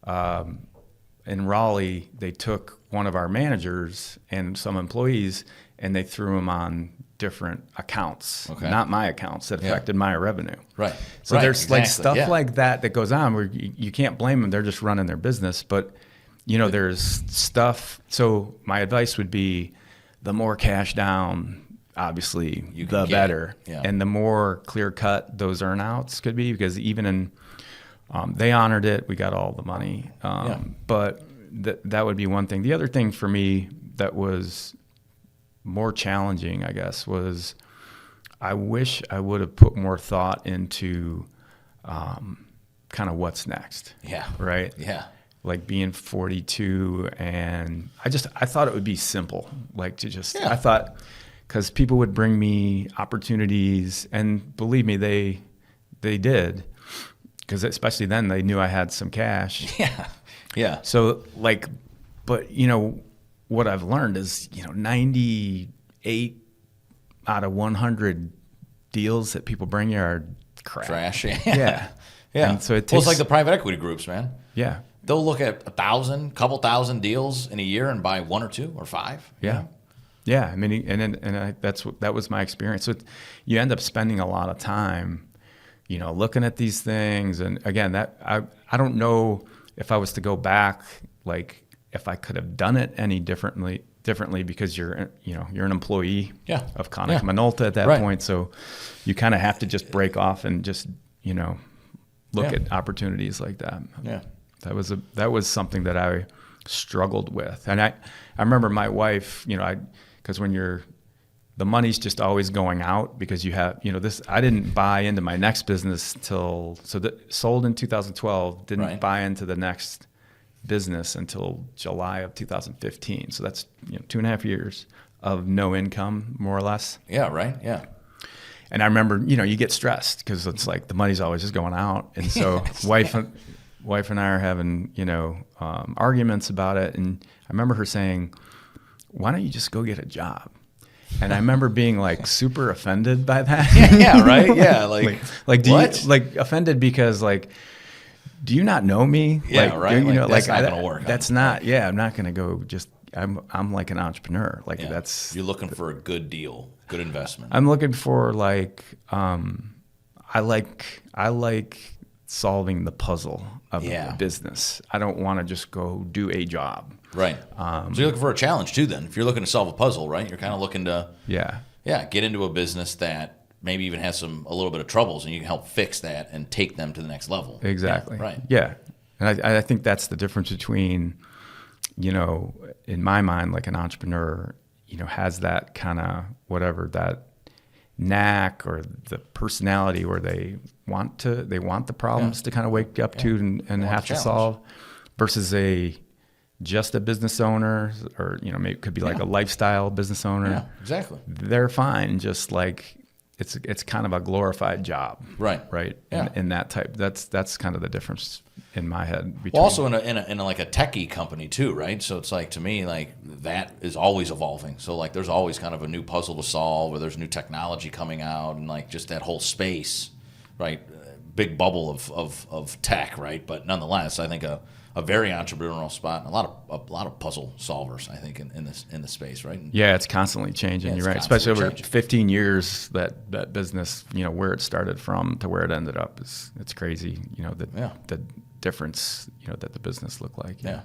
in Raleigh, they took one of our managers and some employees and they threw them on different accounts, not my accounts, that affected my revenue. Right. So there's like stuff like that goes on where you can't blame them. They're just running their business. But, there's stuff. So my advice would be the more cash down, obviously, the better. Yeah. And the more clear cut those earnouts could be, because even in, they honored it. We got all the money. But that would be one thing. The other thing for me that was more challenging, I guess, was I wish I would have put more thought into kind of what's next. Yeah. Right? Yeah. Like being 42, and I thought it would be simple. Like I thought, because people would bring me opportunities, and believe me, they did, because especially then they knew I had some cash. Yeah. Yeah. So like, but what I've learned is 98 out of 100 deals that people bring you are crap. Trash. Yeah. Yeah. And so it takes, it's like the private equity groups, man. Yeah. They'll look at 1,000, couple thousand deals in a year and buy 1 or 2 or 5. Yeah. Yeah. I mean, that was my experience. So you end up spending a lot of time, looking at these things. And again, that I don't know if I was to go back, like if I could have done it any differently because you're an employee of Konica Minolta at that point. So you kind of have to just break off and just, look at opportunities like that. Yeah. That was something that I struggled with. And I remember my wife, because when the money's just always going out because you have, this, I didn't buy into my next business sold in 2012, didn't buy into the next business until July of 2015. So that's 2.5 years of no income, more or less. Yeah, right. Yeah. And I remember, you get stressed because it's like the money's always just going out. And so wife and I are having, arguments about it. And I remember her saying, why don't you just go get a job? And I remember being like super offended by that. Yeah, right. Yeah. Like offended because like, do you not know me? Yeah, right. That's not going to work. That's not, I'm not going to go I'm like an entrepreneur. Like you're looking for a good deal, good investment. I'm looking for like, I like solving the puzzle of the business. I don't want to just go do a job. Right. So you're looking for a challenge too then. If you're looking to solve a puzzle, right? You're kind of looking to get into a business that maybe even has a little bit of troubles and you can help fix that and take them to the next level. Exactly. Yeah, right. Yeah. And I think that's the difference between, in my mind, like an entrepreneur, has that kind of whatever, that knack or the personality where they want the problems to kind of wake up to and have to solve, versus just a business owner, or maybe it could be like a lifestyle business owner. Yeah, exactly. They're fine, just like it's kind of a glorified job. Right. Yeah. In that type, that's kind of the difference in my head. Well, also in a like a techie company too, right? So it's like, to me, like that is always evolving. So like there's always kind of a new puzzle to solve, or there's new technology coming out, and like just that whole space, right? Big bubble of tech, right? But nonetheless, I think a very entrepreneurial spot, and a lot of puzzle solvers, I think, in this space, right? Yeah, it's constantly changing. You're right, especially over 15 years that business, where it started from to where it ended up it's crazy. The difference, that the business looked like. Yeah.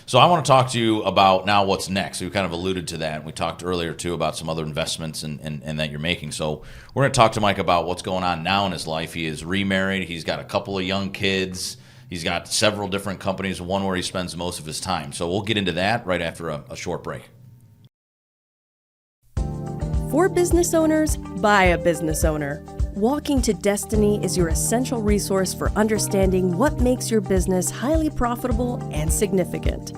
So I want to talk to you about now what's next. So we kind of alluded to that. We talked earlier too about some other investments and that you're making. So we're going to talk to Mike about what's going on now in his life. He is remarried. He's got a couple of young kids. He's got several different companies, one where he spends most of his time. So we'll get into that right after a short break. For business owners, by a business owner. Walking to Destiny is your essential resource for understanding what makes your business highly profitable and significant.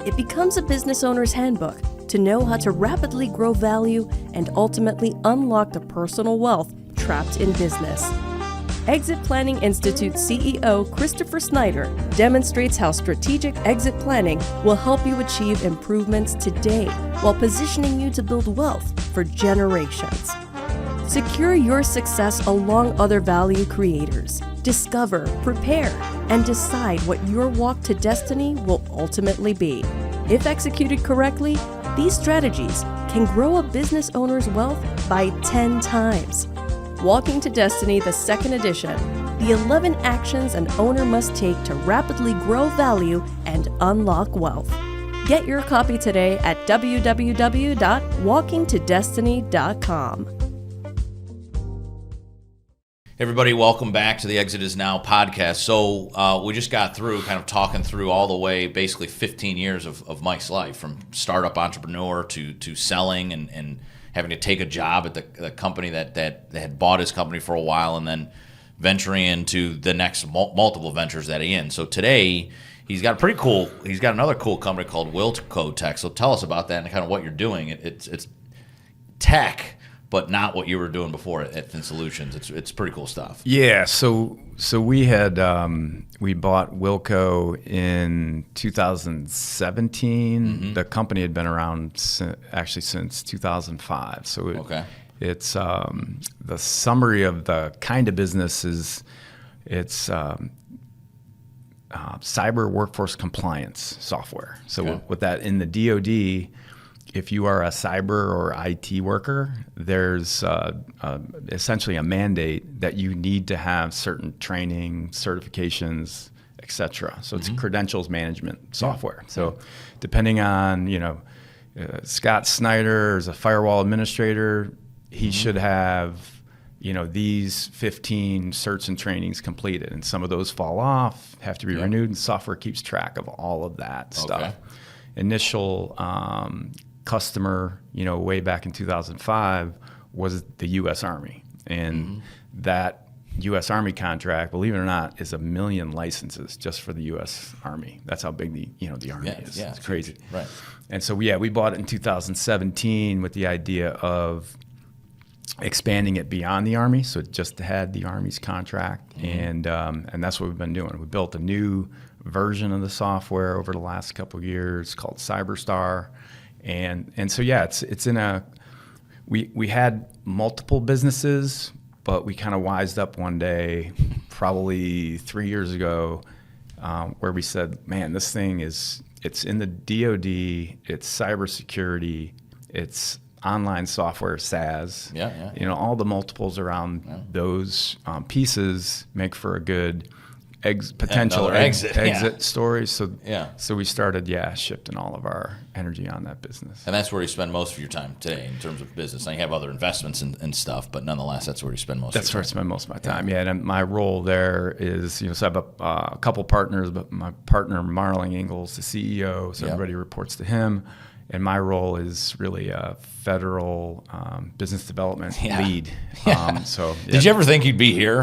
It becomes a business owner's handbook to know how to rapidly grow value and ultimately unlock the personal wealth trapped in business. Exit Planning Institute CEO Christopher Snider demonstrates how strategic exit planning will help you achieve improvements today while positioning you to build wealth for generations. Secure your success along other value creators. Discover, prepare, and decide what your walk to destiny will ultimately be. If executed correctly, these strategies can grow a business owner's wealth by 10 times. Walking to Destiny, the second edition, the 11 actions an owner must take to rapidly grow value and unlock wealth. Get your copy today at www.walkingtodestiny.com. Everybody, welcome back to the Exit Is Now podcast. So we just got through kind of talking through all the way, basically 15 years of Mike's life, from startup entrepreneur to selling and having to take a job at the company that had bought his company for a while, and then venturing into the next multiple ventures that he in. So today he's got another cool company called Wilco Tech. So tell us about that and kind of what you're doing. It's tech but not what you were doing before at Thin Solutions. It's pretty cool stuff. Yeah. So we had we bought Wilco in 2017. Mm-hmm. The company had been around since 2005. So it's the summary of the kind of business is it's cyber workforce compliance software. So with that in the DoD, if you are a cyber or IT worker, there's essentially a mandate that you need to have certain training, certifications, etc. So it's credentials management software. So depending on, Scott Snider is a firewall administrator, he should have, these 15 certs and trainings completed. And some of those fall off, have to be renewed, and software keeps track of all of that stuff. Initial customer, way back in 2005 was the U.S. Army. And that U.S. Army contract, believe it or not, is 1 million licenses just for the U.S. Army. That's how big the Army is. Yeah, it's crazy. Right. And so, we bought it in 2017 with the idea of expanding it beyond the Army. So it just had the Army's contract. And that's what we've been doing. We built a new version of the software over the last couple of years called CyberStar. And so it's in we had multiple businesses, but we kind of wised up one day, probably 3 years ago, where we said, man, this thing it's in the DoD, it's cybersecurity, it's online software, SaaS. All the multiples around those pieces make for a good potential exit story. So we started shifting all of our energy on that business. And that's where you spend most of your time today in terms of business. Now you have other investments and stuff, but nonetheless, that's where you spend most of your time. That's where I spend most of my time. And my role there is, so I have a couple partners, but my partner, Marling Ingalls, the CEO, so everybody reports to him. And my role is really a federal business development lead. Did you ever think you'd be here?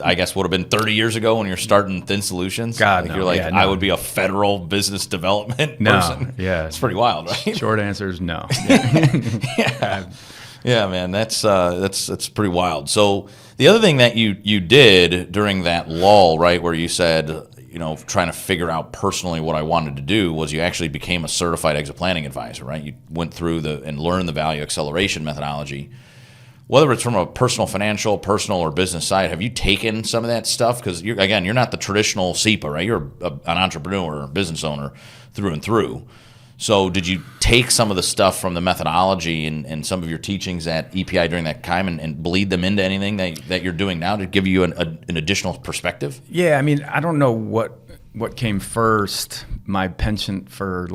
I guess would have been 30 years ago when you're starting Thin Solutions. God, no. You're I would be a federal business development person. Yeah, it's pretty wild, right? Short answer is no. Yeah, man, that's pretty wild. So the other thing that you did during that lull, right, where you said, trying to figure out personally what I wanted to do, was you actually became a certified exit planning advisor, right? You went through and learned the value acceleration methodology. Whether it's from a personal or business side, have you taken some of that stuff? Because you're not the traditional SEPA, right? You're an entrepreneur, business owner through and through. So did you take some of the stuff from the methodology and some of your teachings at EPI during that time and bleed them into anything that you're doing now to give you an additional perspective? Yeah, I don't know what came first, my penchant for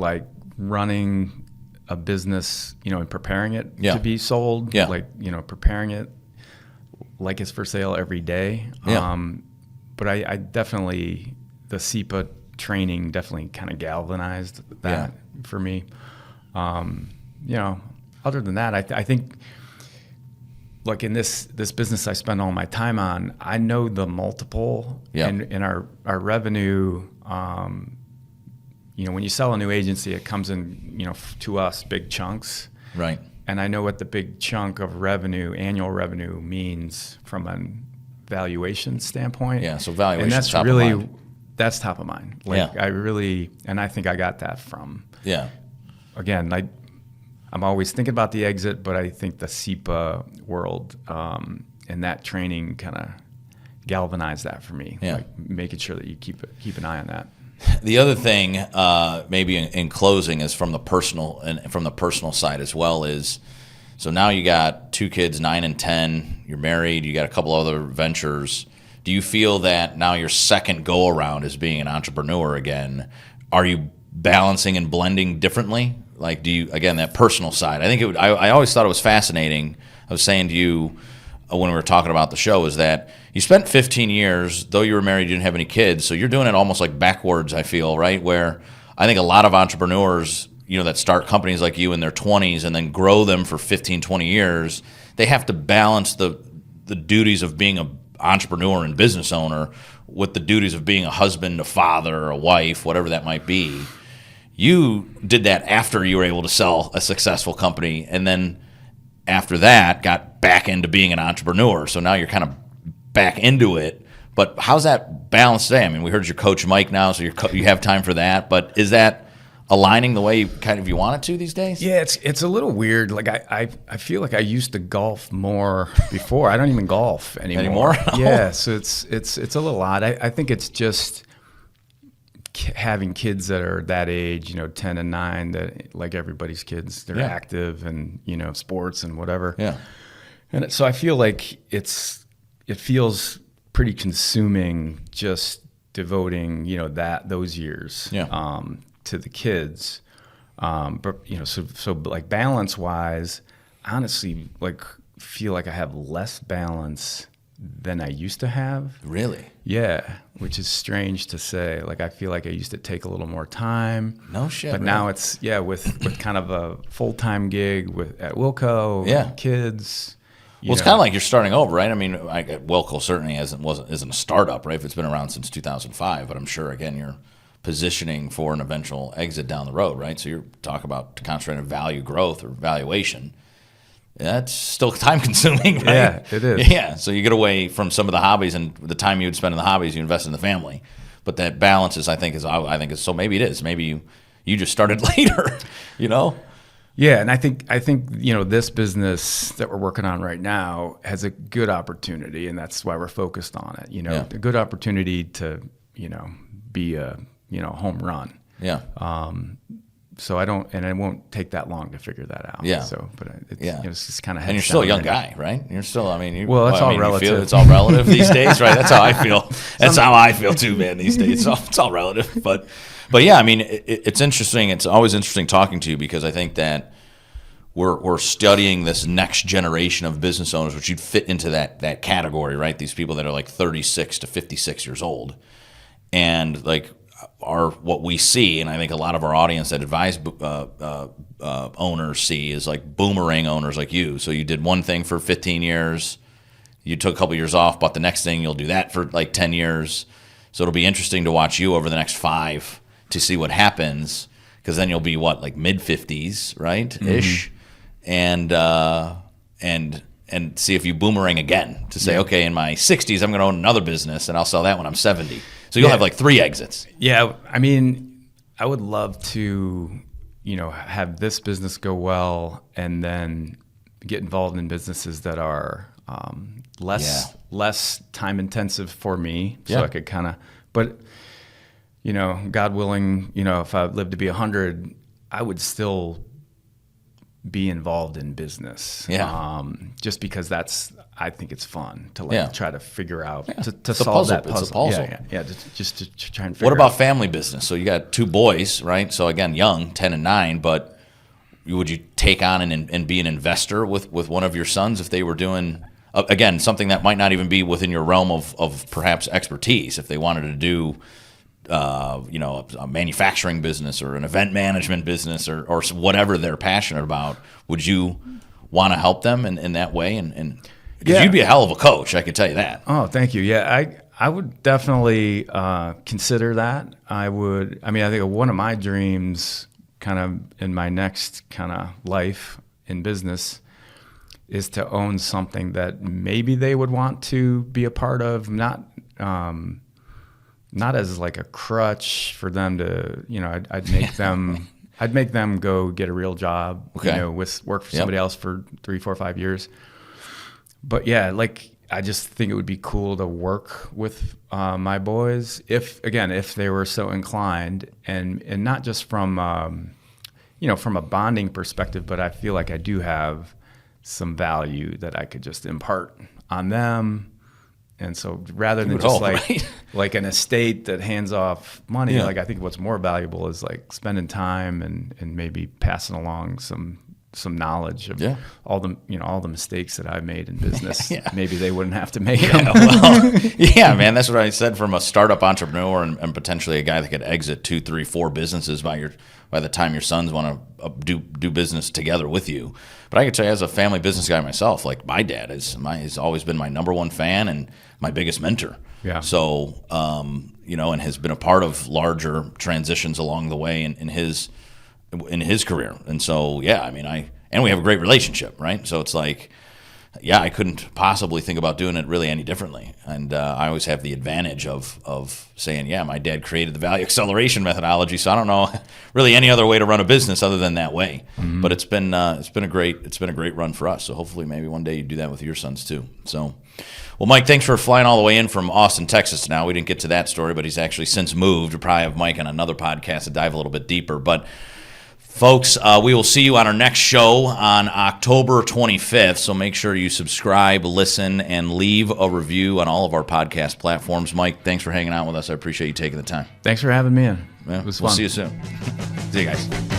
running a business, and preparing it to be sold, preparing it like it's for sale every day. But I definitely, the SEPA training definitely kind of galvanized that for me. Other than that, I think in this business I spend all my time on, I know the multiple in our revenue. When you sell a new agency, it comes in, to us, big chunks. Right. And I know what the big chunk of revenue, annual revenue, means from a valuation standpoint. Yeah, so valuation, and that's top really, of mind. That's top of mind. I think I got that from. Yeah. Again, I'm always thinking about the exit, but I think the SEPA world and that training kind of galvanized that for me. Making sure that you keep an eye on that. The other thing, maybe in closing, is from the personal side as well. Is so now you got 2 kids, 9 and 10. You're married. You got a couple other ventures. Do you feel that now your second go around as being an entrepreneur again? Are you balancing and blending differently? Do you, again, that personal side? I think I always thought it was fascinating. I was saying to you when we were talking about the show is that you spent 15 years, though you were married, you didn't have any kids, so you're doing it almost backwards, I feel, right? Where I think a lot of entrepreneurs, that start companies like you in their 20s and then grow them for 15, 20 years, they have to balance the duties of being an entrepreneur and business owner with the duties of being a husband, a father, a wife, whatever that might be. You did that after you were able to sell a successful company, and then after that, got back into being an entrepreneur. So now you're kind of back into it. But how's that balance today? I mean, we heard your coach Mike now, so you have time for that. But is that aligning the way you want it to these days? Yeah, it's a little weird. Like I feel like I used to golf more before. I don't even golf anymore. Yeah, so it's a little odd. I think it's just having kids that are that age, 10 and 9, that like everybody's kids, they're active and sports and whatever. Yeah, and so I feel like it feels pretty consuming just devoting those years. Yeah. To the kids, but so like balance wise, honestly, like feel like I have less balance than I used to have. Really? Yeah, which is strange to say. Like I feel like I used to take a little more time. No shit. But now it's with kind of a full-time gig at Wilco, kids. Well, it's kind of like you're starting over, right? I mean, Wilco certainly isn't a startup, right? If it's been around since 2005, but I'm sure again you're positioning for an eventual exit down the road, right? So you're talking about concentrating on value growth or valuation. That's still time consuming, right? Yeah, it is. Yeah, so you get away from some of the hobbies, and the time you would spend in the hobbies, you invest in the family. But that balance is, I think is so. Maybe it is. Maybe you just started later, Yeah, and I think this business that we're working on right now has a good opportunity, and that's why we're focused on it. A good opportunity to be a home run. Yeah. So it won't take that long to figure that out. Yeah. So, but it's just kind of. And you're still a young guy, right? You're still. I mean, all relative. It's all relative these days, right? That's how I feel. That's how I feel too, man. These days, so it's all relative. But yeah, I mean, it's interesting. It's always interesting talking to you because I think that we're studying this next generation of business owners, which you'd fit into that category, right? These people that are like 36 to 56 years old. And like what we see, and I think a lot of our audience that advise owners see is like boomerang owners like you. So you did one thing for 15 years, you took a couple years off, but the next thing you'll do that for like 10 years. So it'll be interesting to watch you over the next 5 to see what happens, because then you'll be like mid-50s, right? Ish, and see if you boomerang again to say, okay, in my 60s I'm going to own another business and I'll sell that when I'm 70. So you'll have like 3 exits. Yeah, I mean, I would love to, have this business go well and then get involved in businesses that are less time intensive for me. So I could kind of, but God willing, if I live to be 100, I would still be involved in business. Yeah. Just because I think it's fun to try to figure out to solve that puzzle. It's a puzzle. Yeah. Just to try and figure. What about family business? So you got 2 boys, right? So again, young, 10 and 9, but would you take on and be an investor with one of your sons if they were doing again something that might not even be within your realm of perhaps expertise, if they wanted to do a manufacturing business or an event management business or whatever they're passionate about? Would you want to help them in that way? And because you'd be a hell of a coach, I could tell you that. Oh, thank you. Yeah, I would definitely consider that. I think one of my dreams kind of in my next kind of life in business is to own something that maybe they would want to be a part of, not as like a crutch for them to, I'd make them go get a real job, work for somebody else for 3, 4, 5 years. But yeah, like I just think it would be cool to work with my boys if they were so inclined, and not just from from a bonding perspective, but I feel like I do have some value that I could just impart on them. And so rather than just like an estate that hands off money, like I think what's more valuable is like spending time and maybe passing along some knowledge of all the mistakes that I've made in business. Maybe they wouldn't have to make them. Man, that's what I said, from a startup entrepreneur and potentially a guy that could exit 2, 3, 4 businesses by the time your sons want to do business together with you. But I can tell you, as a family business guy myself, like my dad has always been my number one fan and my biggest mentor. Yeah. So, and has been a part of larger transitions along the way in his career. And so, and we have a great relationship, right? So it's like, yeah, I couldn't possibly think about doing it really any differently. And I always have the advantage of saying, yeah, my dad created the value acceleration methodology, so I don't know really any other way to run a business other than that way. Mm-hmm. But it's been a great run for us. So hopefully maybe one day you do that with your sons too. So, well, Mike, thanks for flying all the way in from Austin, Texas. Now we didn't get to that story, but he's actually since moved. We'll probably have Mike on another podcast to dive a little bit deeper. But folks, we will see you on our next show on October 25th, so make sure you subscribe, listen, and leave a review on all of our podcast platforms. Mike, thanks for hanging out with us. I appreciate you taking the time. Thanks for having me in. Yeah, it was we'll fun. see you soon. See you guys.